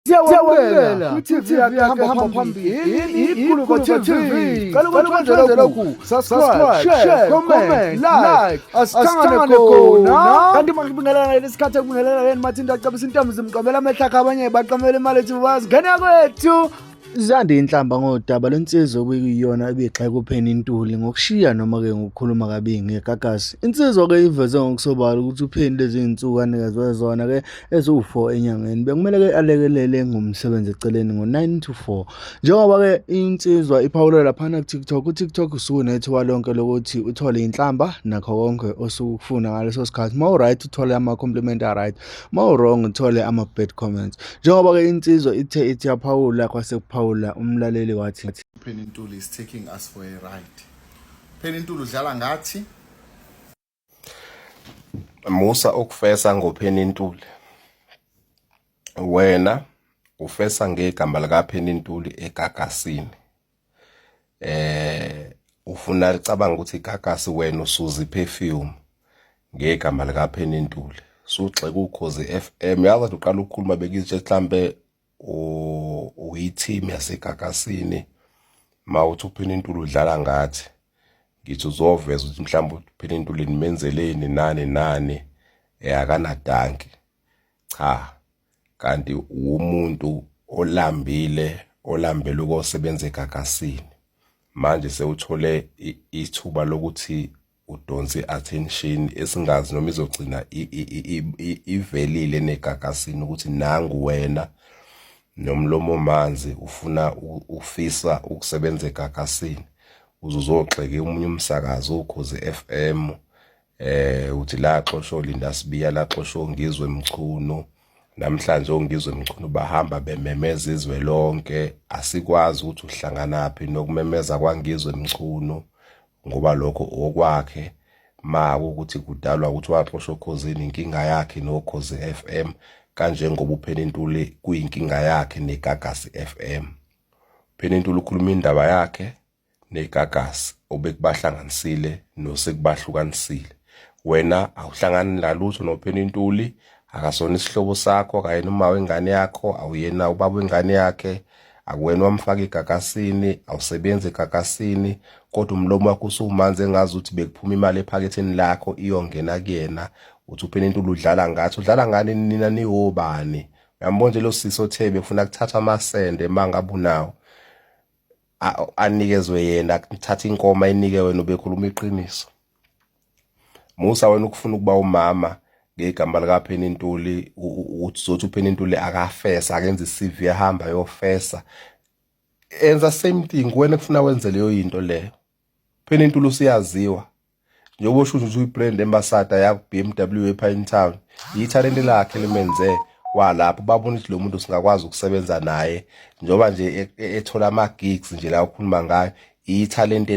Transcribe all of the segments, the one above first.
Siyawamukela ku-TV yakhe hamba phambili iGuluva TV. Qala ukwenza lokhu, subscribe, share, comment, like, asihlangane khona. Kanti manje kubingelela lesikhathi ekubingelela yena mathinta acabisa intombi zimqomela amehla akhe abanye baqamela imali ethi bazingena kwethu. Zande inhlamba ngodaba lensizwa okuyiyona ebigxeka uPenny Ntuli ngokushiya noma ke ngokukhuluma kabi ngegagasi. Insizwa ke iveze ngokusobala ukuthi uPenny lezi insuku anikezwe zona ke eziwu4 enyangeni bekumele ke alekelele ngomsebenzi eceleni ngo9 to 4. Njengoba ke insizwa iphawulela lapha ku TikTok, uTikTok usuku nethiwa lonke lokuthi uthole inhlamba nakho konke osukufuna ngaleso sikhathi. Ma right uthole ama compliment right, ma wrong uthole ama bad comments. Njengoba ke insizwa ithe ithi yaphawula kwase Paula umlaleli wathi Penny Ntuli is taking us for a ride. Penny Ntuli udlala ngathi Musa okufesa ngoPenny Ntuli. Wena ufesa ngegama lika Penny Ntuli egagasini. Ufuna licabanga ukuthi igagasi wena usuzi perfume ngegama lika Penny Ntuli. Sugxeka ukhozi FM yazi uqala ukukhuluma bekizitshe mhlambe uyiteam yasegagasini mawuthi uPenny Ntuli udlala ngathi ngithi uzoveza ukuthi mhlawumbe uPenny Ntuli nimenzeleni nani akanadanki cha kanti umuntu olambele ukusebenza egagasini manje sewuthole ithuba lokuthi udonse attention esingazi noma izogcina ivelile negagasini ukuthi nangu wena nomlomo manzi ufisa ukusebenza egagasini uzozogxeka umunye umsakazo ukhozi FM uthi la xoxo Linda Sibiya la xoxo ngizwe emchuno namhlanje ongizwe emchuno bahamba bememeza izwe lonke asikwazi ukuthi uhlangana phi nokumemeza kwangizwe emchuno ngoba lokho okwakhe ma ukuthi kudalwa ukuthi waxoxo khozini inkinga yakhe nokhozi FM kanje ngoba uPenny Ntuli kuyinkinga yakhe negagasi FM. Penny Ntuli ukhuluma indaba yakhe negagasi obekubahlanganisile nosekubahlukanisile. Wena awuhlangani lalutho noPenny Ntuli, akasona isihlobo sakho kanye noma wengane yakho, awuyena ubaba wengane yakhe, akuwena wamfaka igagasini, awusebenza egagasini, kodwa umlomo wakho usumanzi engazi ukuthi bekuphuma imali ephaketheni lakho iyongena kuyena. Uthi uPenny Ntuli udlala ngathi udlala ngani nina niwobani uyambona nje lo siso Thebe ufuna ukuthatha amasende mangabe unawo anikezwe yena akuthatha inkoma inike wena obekhuluma iqiniso. Musa wena ukufuna ukuba umama ngegama lika Penny Ntuli uthi uPenny Ntuli akafesa akenza iCV ehamba yofesa enza same thing wena kufuna wenze leyo into leyo. Penny Ntuli usiyaziwa njengoba usho ukuthi uyibrand ambassador ya BMW ePine Town ithalent lakhe limenze walapho babona ukuthi lo muntu singakwazi ukusebenza naye njengoba nje ethola ama gigs nje la ukhuluma ngayo ithalent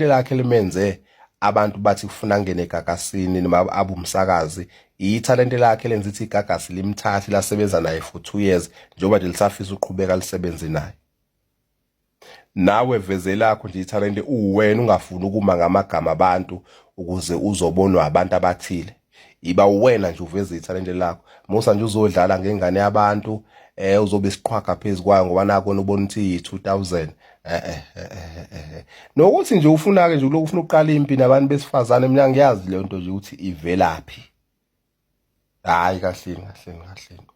lakhe limenze abantu bathi kufuna ngene egagasini noma abumsakazi ithalent lakhe lenza ithi igagasi limthathi lasebenza naye for 2 years njengoba nje lisafisa uqhubeka lisebenze naye. Nawe veze lakho nje ithalente uwena ungafuni ukuma ngamagama abantu ukuze uzobonwa abantu abathile. Iba uwena nje uveze ithalente lakho. Musa nje uzodlala ngengane yabantu uzobe isiqhwaga phezukwayo ngoba nakho ubona ukuthi yi2000 nokuthi nje ufuna ke nje lokufuna uqala impi nabantu besifazane mina ngiyazi le nto nje ukuthi ivelaphi. Hayi kahle.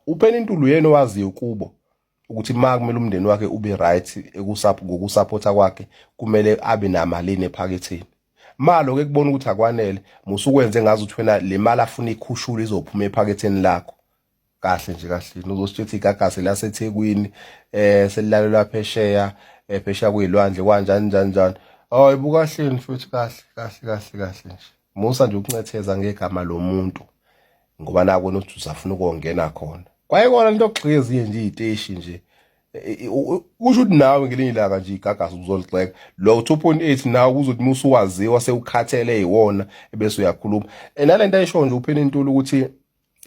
uPenny Ntuli uyena owazi ukubo ukuthi ma kumele umndeni wakhe ube right ngokusupporta kwakhe kumele abe namalini ephaketheni. Malo ke kubona ukuthi akwanele musukwenze ngazi ukuthi wena le mali afuna ikhushula izophuma ephaketheni lakho. Kahle uzosithetha igagasi laseThekwini selilalelwa phesheya kuyilwandle kanjani. Hayi bukahleni mfowethu kahle nje. Musa nje ukuncetheza ngegama lomuntu ngoba nako nothi uzafuna ukongena khona. Kwayekona into ogxiyeziye nje iziteshi nje kusho ukuthi nawe ngelinye ilanga nje igagasi uzolixeka lo 2.8 nawe kuzothi musu waziwa sewukhathele eyiwona ebese uyakhuluma nalento ayisho nje uPenny Ntuli ukuthi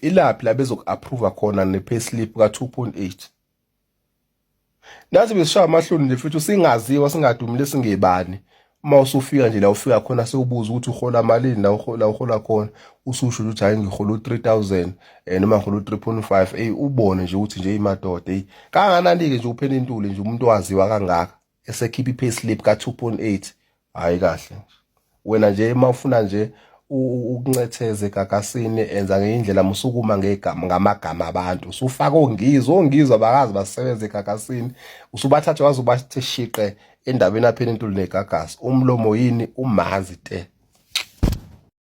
ilaphi la bezokuapprove khona nepayslip ka 2.8 nathi besishaya amahloni nje futhi singaziwa singadumile singebani mawusufika nje la ufika khona sewubuza ukuthi uhola malini la uhola khona ususho ukuthi hayi ngihola u3000 noma ngihola u3.5 ubone nje ukuthi nje imadoda kanganani-ke nje uPenny Ntuli nje umuntu waziwa kangaka esekhipha i-payslip ka2.8 hayi kahle wena nje mawufuna nje ukuncetheze egagasini enza ngeindlela musukuma ngamagama abantu usufaka ongizwa bakazi basebenza egagasini usubathatha wazi ubathe shiqe endabeni yaPenny Ntuli negagasi umlomo yini umazi te